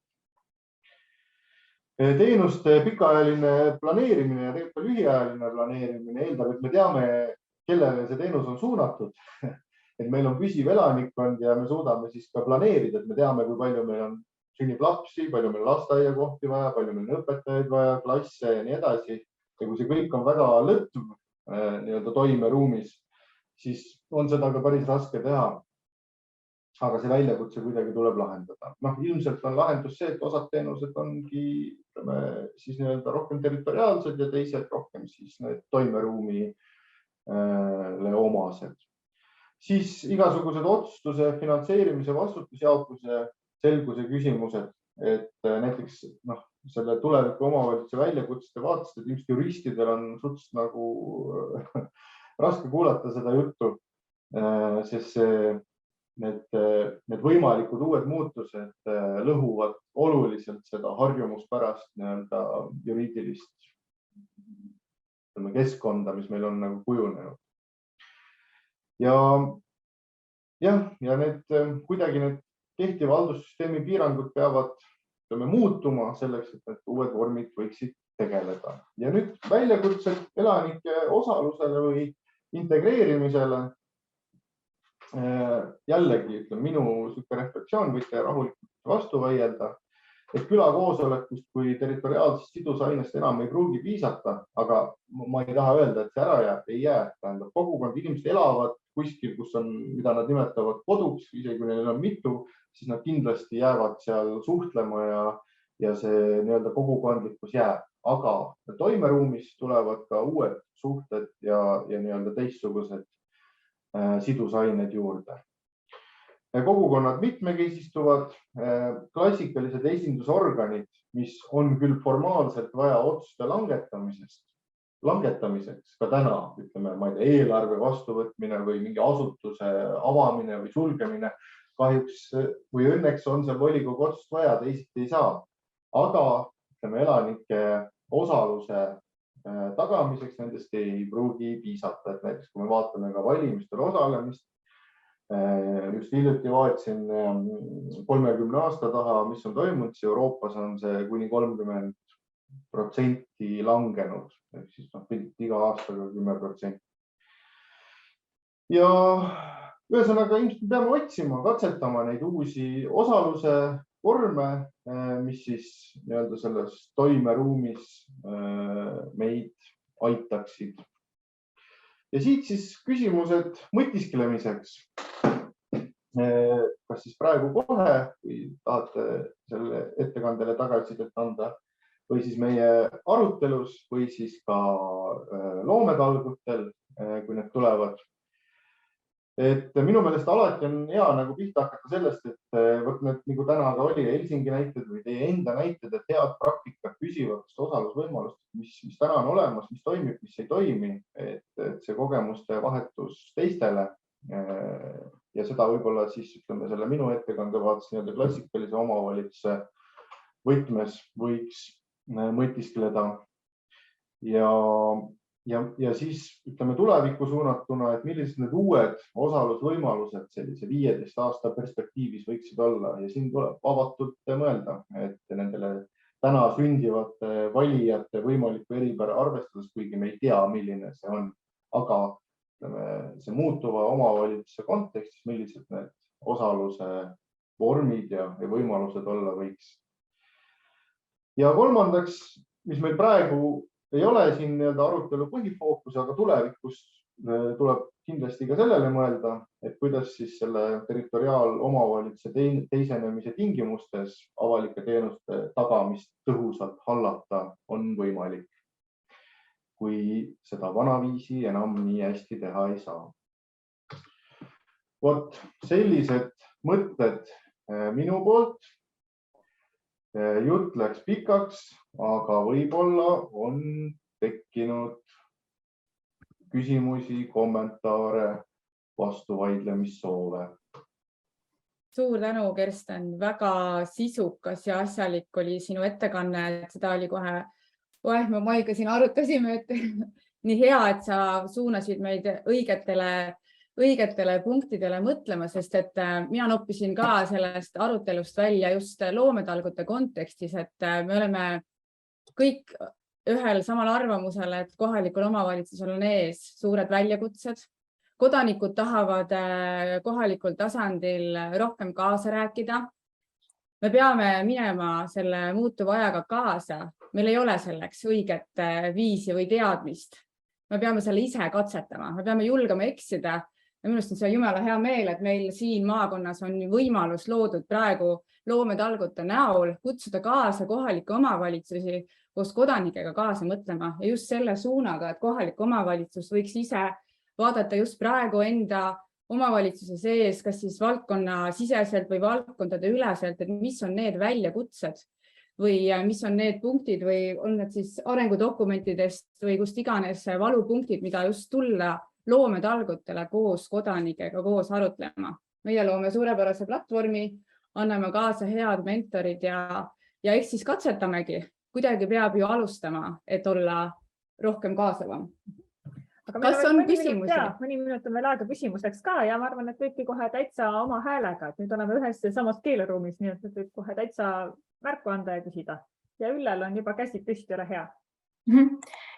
Teenuste pikaajaline planeerimine ja tegelikult lühiajaline planeerimine eeldab, et me teame, kellele see teenus on suunatud. Et meil on püsiv elanikkond ja me suudame siis ka planeerida, et me teame, kui palju meil on sünnib lapsi, palju meil lasteaiakohti vaja, palju meil on õpetajaid vaja, klasse ja nii edasi. Ja kui see kõik on väga lõtv nii-öelda toimeruumis, siis on seda ka päris raske teha. Aga see väljakutse kuidagi tuleb lahendada. Ilmselt on lahendus see, et osad teenused ongi siis nii-öelda rohkem territoriaalsed ja teised rohkem siis need toimeruumile omased. Siis igasugused otsustuse, finantseerimise, vastutusjaotuse, selguse küsimused, et näiteks selle tuleviku omavalitsuse väljakutsete vaatest, et ilmselt juristidel on suhteliselt nagu raske kuulata seda juttu, sest need võimalikud uued muutused lõhuvad oluliselt seda harjumuspärast nii-öelda juriidilist keskkonda, mis meil on nagu kujunenud. Ja kuidagi need kehtiva haldussüsteemi piirangud peavad muutuma selleks, et need uued vormid võiksid tegeleda. Ja nüüd väljakutsed elanike osalusele või integreerimisele. Jällegi minu refleksioon, võite rahulikult vastu vaielda, et külakoosolekust kui territoriaalsest sidusainest enam ei pruugi piisata, aga ma ei taha öelda, et see ära jääb, ei jää. Tähendab, kogukond, inimesed elavad kuskil, kus on, mida nad nimetavad koduks, isegi kui neil on mitu, siis nad kindlasti jäävad seal suhtlema ja see nii-öelda kogukondlikkus jääb. Aga toimeruumis tulevad ka uued suhted ja nii-öelda teistsugused sidusained juurde. Kogukonnad mitmekesistuvad, klassikalised esindusorganid, mis on küll formaalselt vaja otsuste langetamiseks ka täna, ma ei tea, eelarve vastuvõtmine või mingi asutuse avamine või sulgemine, kahjuks või õnneks on seal volikogu otsust vaja, teisiti ei saa. Aga elanike osaluse tagamiseks nendest ei pruugi piisata, et näiteks kui me vaatame ka valimistel osalemist, just hiljuti vaatasin 30 aasta taha, mis on toimunud, siis Euroopas on see kuni 30% langenud, ehk siis iga aastaga 10%. Ja ühesõnaga ilmselt peame otsima, katsetama neid uusi osaluse vorme, mis siis nii-öelda selles toimeruumis meid aitaksid. Ja siit siis küsimused mõtisklemiseks. Kas siis praegu kohe, kui tahate selle ettekandele tagasisidet anda, või siis meie arutelus või siis ka loometalgutel, kui need tulevad. Et minu meelest alati on hea nagu pihta hakata sellest, et võt need nagu täna ka oli Helsingi näited või teie enda näited, et head praktikat püsivatest osalusvõimalust, mis täna on olemas, mis toimib, mis ei toimi, et see kogemuste vahetus teistele ja seda võib-olla siis selle minu ettekande vaates nii-öelda klassikalise omavalitsuse võtmes võiks mõtiskleda ja siis tulevikku suunatuna, et millised need uued osalusvõimalused sellise 15 aasta perspektiivis võiksid olla ja siin tuleb vabatult mõelda, et nendele täna sündivate valijate võimalikku eripära arvestades, kuigi me ei tea, milline see on, aga see muutuva omavalitsuse kontekstis, millised need osaluse vormid ja võimalused olla võiks. Ja kolmandaks, mis meil praegu ei ole siin arutelu põhifookus, aga tulevikus tuleb kindlasti ka sellele mõelda, et kuidas siis selle territoriaalomavalitsuse teisenemise tingimustes avalike teenuste tagamist tõhusalt hallata on võimalik. kui seda vanaviisi enam nii hästi teha ei saa. Vot sellised mõtted minu poolt. Jutt läks pikaks, aga võib-olla on tekkinud küsimusi, kommentaare, vastuvaidlemissoove. Suur tänu, Kersten. Väga sisukas ja asjalik oli sinu ettekanne. Seda oli kohe, me Maiga siin arutasime, et nii hea, et sa suunasid meid õigetele punktidele mõtlema, sest et mina noppisin ka sellest arutelust välja just loometalgute kontekstis, et me oleme kõik ühel samal arvamusel, et kohalikul omavalitsusel on ees suured väljakutsed. Kodanikud tahavad kohalikul tasandil rohkem kaasa rääkida. Me peame minema selle muutuva ajaga kaasa. Meil ei ole selleks õiget viisi või teadmist. Me peame selle ise katsetama. Me peame julgema eksida. Ja minu arust on see jumala hea meel, et meil siin maakonnas on võimalus loodud praegu loometalgute näol kutsuda kaasa kohalikke omavalitsusi koos kodanikega kaasa mõtlema ja just selle suunaga, et kohalik omavalitsus võiks ise vaadata just praegu enda omavalitsuse sees, kas siis valdkonna siseselt või valdkondade üleselt, et mis on need väljakutsed või mis on need punktid või on need siis arengudokumentidest või kust iganes valupunktid, mida just tulla loometalgutele koos kodanikega koos arutlema. Meie loome suurepärase platvormi, anname kaasa head mentorid ja eks siis katsetamegi. Kuidagi peab ju alustama, et olla rohkem kaasavam. Kas on küsimusi? Mõni minut on veel aega küsimuseks ka ja ma arvan, et võibki kohe täitsa oma häälega, et nüüd oleme ühes samas keeleruumis, nii et võib kohe täitsa märku anda ja küsida. Ja Üllel on juba käsi püsti, ole hea.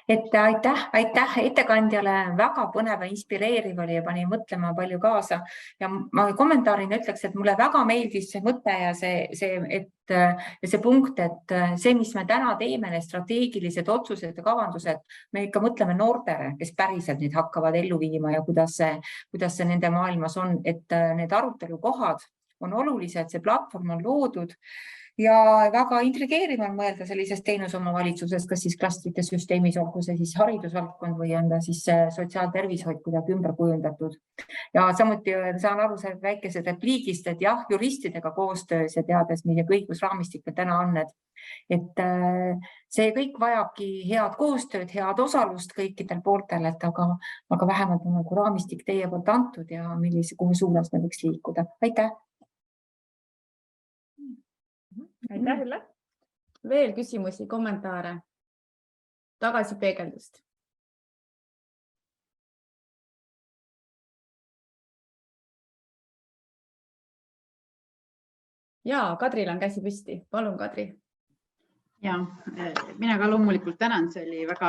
Et aitäh ettekandjale, väga põnev ja inspireeriv oli ja pani mõtlema palju kaasa. Ja ma kommentaarina ütleks, et mulle väga meeldis see mõte ja see punkt, et see, mis me täna teeme, need strateegilised otsused ja kavandused, me ikka mõtleme noortele, kes päriselt neid hakkavad ellu viima ja kuidas see nende maailmas on, et need arutelukohad on olulised, see platvorm on loodud. Ja väga intrigeeriv on mõelda sellisest teenusomavalitsusest, kas siis klastrite süsteemis, olgu see siis haridusvaldkond või on ta siis sotsiaaltervishoid kuidagi ümber kujundatud. Ja samuti saan aru selle väikese repliigist, et jah, juristidega koostöös ja teades, milline õigusraamistik täna on, et see kõik vajabki head koostööd, head osalust kõikidel pooltel, aga vähemalt on nagu raamistik teie poolt antud ja kuhu suunas me võiks liikuda. Aitäh! Aitäh, Ülle. Veel küsimusi, kommentaare, tagasipeegeldust. Ja, Kadril on käsi püsti. Palun, Kadri. Ja, mina ka loomulikult tänan, see oli väga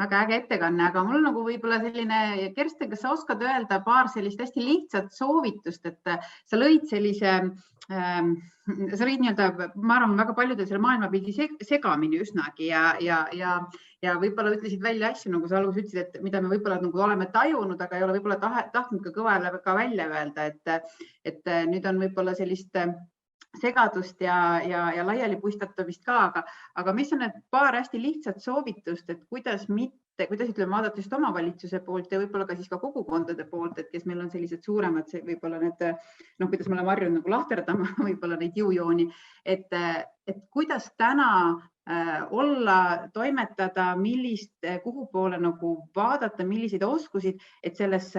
äge ettekanne, aga mul nagu võib-olla selline, Kersten, kas sa oskad öelda paar sellist hästi lihtsat soovitust, et sa lõid sellise, sa lõid nii-öelda, ma arvan, väga paljudel selle maailmapildi segamini üsnagi ja võib-olla ütlesid välja asju, nagu sa alguses ütlesid, et mida me võib-olla nagu oleme tajunud, aga ei ole võib-olla tahtnud ka kõvale ka välja öelda, et nüüd on võib-olla sellist segadust ja laiali puistatamist ka, aga mis on need paar hästi lihtsat soovitust, et kuidas ütleme vaadates omavalitsuse poolt ja võib-olla ka siis ka kogukondade poolt, et kes meil on sellised suuremad, võib-olla need, kuidas me oleme harjunud nagu lahterdama, võib-olla neid jõujooni, et kuidas täna olla, toimetada, kuhu poole nagu vaadata, milliseid oskusid, et selles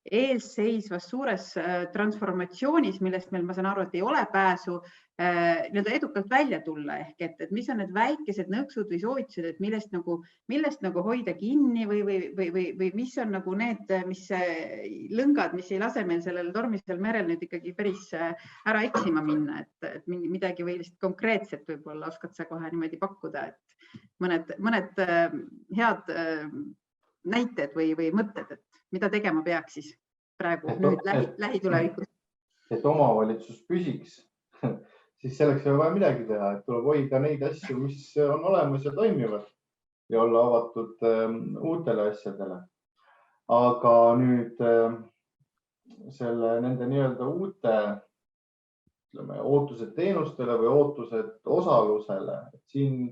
eelseisvas suures transformatsioonis, millest meil, ma saan aru, et ei ole pääsu, edukalt välja tulla ehk, et mis on need väikesed nõksud või soovitused, et millest nagu hoida kinni või mis on nagu need, mis lõngad, mis ei lase meil sellel tormisel merel nüüd ikkagi päris ära eksima minna, et midagi või konkreetset võib-olla oskad sa kohe niimoodi pakkuda, et mõned head näited või mõtted, et mida tegema peaks siis praegu lähitulevikus? Et omavalitsus püsiks, siis selleks ei ole vaja midagi teha, et tuleb hoida neid asju, mis on olemas ja toimivad ja olla avatud uutele asjadele. Aga nüüd nende nii-öelda uute ootused teenustele või ootused osalusele, et siin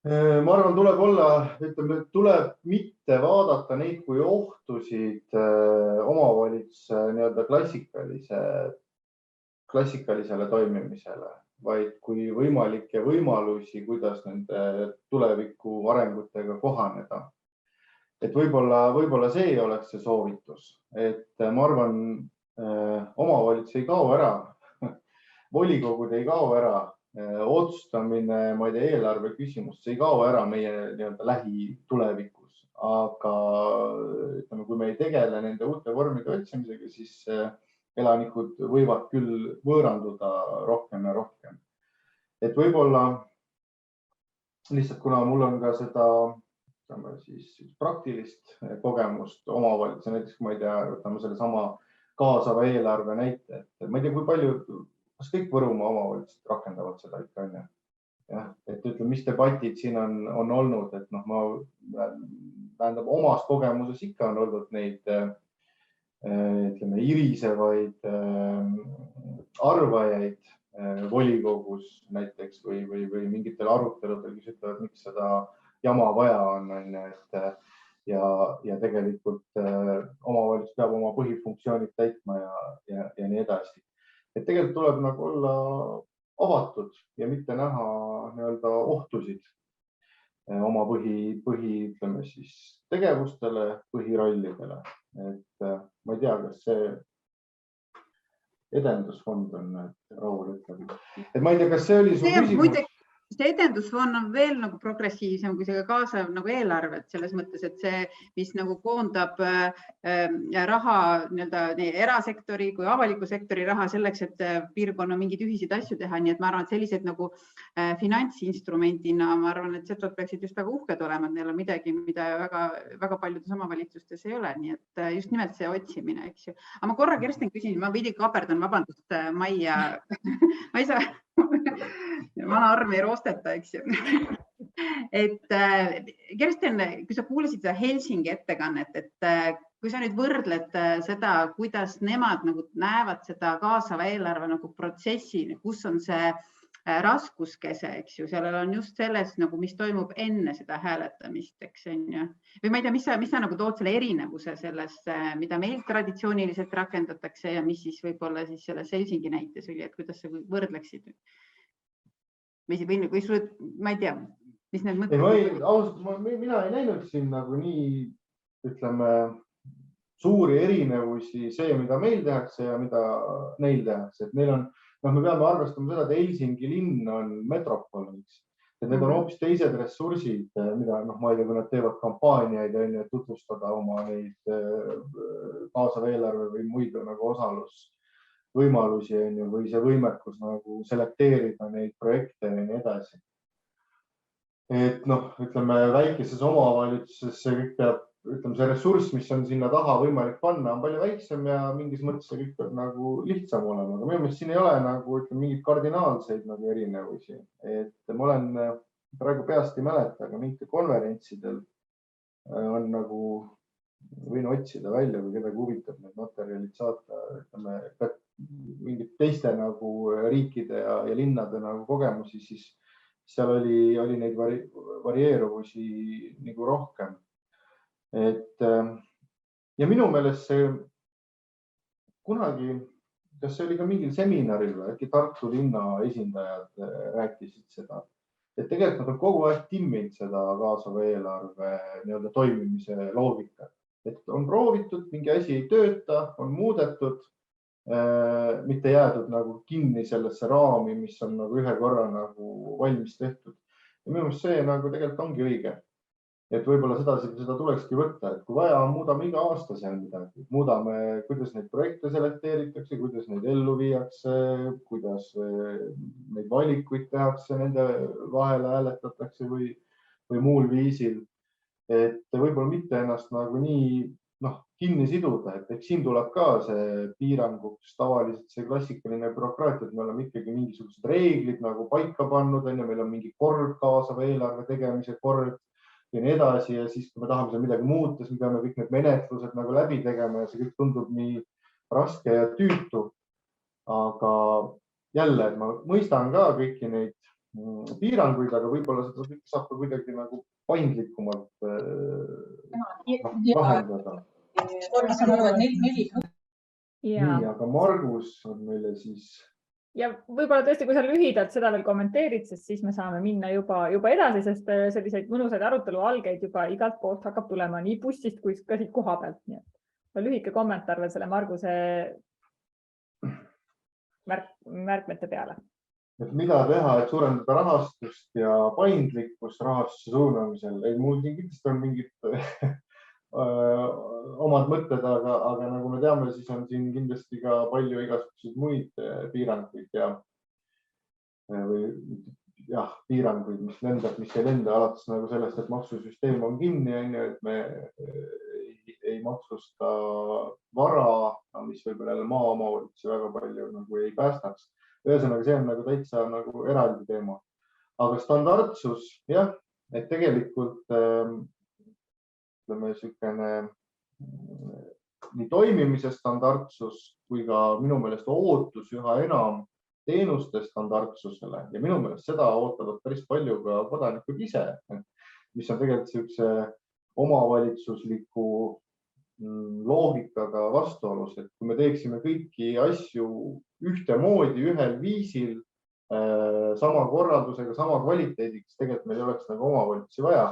Ma arvan, tuleb olla, ütleme, tuleb mitte vaadata neid kui ohtusid omavalitsuse nii-öelda klassikalisele toimimisele, vaid kui võimalikke võimalusi, kuidas nende tuleviku arengutega kohaneda. Et võib-olla see ei oleks see soovitus, et ma arvan, omavalitsus ei kao ära, volikogud ei kao ära, otsustamine, ma ei tea, eelarve küsimus, see ei kao ära meie nii-öelda lähitulevikus, aga ütleme, kui me ei tegele nende uute vormide otsimisega, siis elanikud võivad küll võõranduda rohkem ja rohkem. Et võib-olla lihtsalt, kuna mul on ka seda siis praktilist kogemust omavalitsuse, näiteks kui ma ei tea, võtame selle sama kaasava eelarve näite, et ma ei tea, kui palju, kas kõik Võrumaa omavalitsused rakendavad seda ikka on. jah, et ütleme, mis debatid siin on olnud, et noh, ma tähendab omast kogemuses ikka on olnud neid ütleme, irisevaid arvajaid volikogus näiteks või mingitel aruteludel, kes ütlevad, miks seda jama vaja on, ja tegelikult omavalitsus peab oma põhifunktsioonid täitma ja nii edasi. Et tegelikult tuleb nagu olla avatud ja mitte näha nii-öelda ohtusid oma ütleme siis tegevustele, põhirollidele. Et ma ei tea, kas see edendusfond on, et Raul ütleb. Et ma ei tea, kas see oli su küsimus? See edendusfond on veel nagu progressiivsem kui see kaasav nagu eelarve, selles mõttes, et see, mis nagu koondab raha nii erasektori kui avaliku sektori raha selleks, et piirkonna mingeid ühiseid asju teha. Nii et ma arvan, et sellised nagu finantsinstrumendina, ma arvan, et setod peaksid just väga uhked olema, et neil on midagi, mida väga paljudes omavalitsustes ei ole. Nii et just nimelt see otsimine, eks ju. Aga ma korra Kersten küsin, ma veidi kaperdan, vabandust, Maia. Ma ei saa... Vana arm ei roosteta, eks ju. Et Kersten, kui sa kuulasid seda Helsingi ettekannet, et kui sa nüüd võrdled seda, kuidas nemad nagu näevad seda kaasava eelarve nagu protsessi, kus on see raskuskese, eks ju, sellel on just selles, nagu, mis toimub enne seda hääletamist, eks on ju. Või ma ei tea, mis sa nagu tood selle erinevuse sellest, mida meil traditsiooniliselt rakendatakse ja mis siis võib-olla siis selles Helsingi näites oli, et kuidas sa võrdleksid? Või sulle, ma ei tea, mis need mõtted? Mina ei näinud siin nagu nii, ütleme, suuri erinevusi see, mida meil tehakse ja mida neil tehakse. Et neil on, me peame arvestama seda, et Helsingi linn on metropoliks. Et need on hoopis teised ressursid, mida, ma ei tea, kui nad teevad kampaaniaid, et tutvustada oma neid kaasava eelarve või muid nagu osalusvõimalusi või see võimekus nagu selekteerida neid projekte ja nii edasi. Et ütleme, väikeses omavalitsuses see kõik peab, ütleme, see ressurss, mis on sinna taha võimalik panna, on palju väiksem ja mingis mõttes see kõik peab nagu lihtsam olema. Aga minu meelest siin ei ole nagu, ütleme, mingid kardinaalseid nagu erinevusi. Et ma olen praegu peast ei mäleta, aga mingite konverentsidel on nagu, võin otsida välja, kui kedagi huvitab need materjalid saata, ütleme, mingid teiste nagu riikide ja linnade nagu kogemusi, siis seal oli neid varieeruvusi nagu rohkem. Et ja minu meelest see kunagi, kas see oli ka mingil seminaril või äkki Tartu linna esindajad rääkisid seda, et tegelikult nad on kogu aeg timminud seda kaasava eelarve nii-öelda toimimise loogikat. Et on proovitud, mingi asi ei tööta, on muudetud, mitte jäädud nagu kinni sellesse raami, mis on nagu ühe korra nagu valmis tehtud. Ja minu meelest see nagu tegelikult ongi õige. Et võib-olla seda tulekski võtta, et kui vaja, muudame iga aasta seal midagi. Muudame, kuidas neid projekte selekteeritakse, kuidas neid ellu viiakse, kuidas neid valikuid tehakse, nende vahele hääletatakse või muul viisil. Et võib-olla mitte ennast nagu nii kinni siduda, et eks siin tuleb ka see piiranguks tavaliselt see klassikaline bürokraatia, et me oleme ikkagi mingisugused reeglid nagu paika pannud, meil on mingi kord kaasava eelarve tegemise kord ja nii edasi ja siis, kui me tahame seal midagi muuta, siis me peame kõik need menetlused nagu läbi tegema ja see kõik tundub nii raske ja tüütu. Aga jälle, ma mõistan ka kõiki neid piiranguid, aga võib-olla seda kõike saab ka kuidagi nagu paindlikumalt lahendada. Ma saan aru, et 4. Nii, aga Margus on meile siis... Ja võib-olla tõesti, kui sa lühidalt seda veel kommenteerid, sest siis me saame minna juba edasi, sest selliseid mõnusaid arutelu algeid juba igalt poolt hakkab tulema nii bussist kui ka siit koha pealt. Nii et lühike kommentaar veel selle Marguse märkmete peale. Et mida teha, et suurendada rahastust ja paindlikkust rahastuse suunamisel? Mul kindlasti on mingid omad mõtted, aga nagu me teame, siis on siin kindlasti ka palju igasuguseid muid piiranguid piiranguid, mis lendab, mis ei lenda, alates nagu sellest, et maksusüsteem on kinni, et me ei maksusta vara, mis võib-olla jälle maaomavalitsusi väga palju nagu ei päästaks. Ühesõnaga, see on nagu täitsa nagu eraldi teema. Aga standardsus, jah, et tegelikult nii toimimise standardsus kui ka minu meelest ootus üha enam teenuste standardsusele ja minu meelest seda ootavad päris palju ka kodanikud ise, mis on tegelikult sellise omavalitsusliku loogikaga vastuolus, et kui me teeksime kõiki asju ühtemoodi, ühel viisil, sama korraldusega, sama kvaliteediks, tegelikult meil ei oleks nagu omavalitsusi vaja.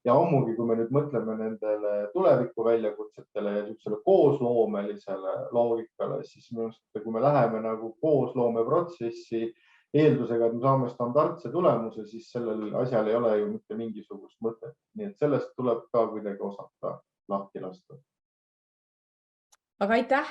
Ja ammugi, kui me nüüd mõtleme nendele tuleviku väljakutsetele ja sellisele koosloomelisele loogikale, siis kui me läheme nagu koosloomeprotsessi eeldusega, et me saame standardse tulemuse, siis sellel asjal ei ole ju mitte mingisugust mõtet. Nii et sellest tuleb ka kuidagi osata lahti lasta. Aga aitäh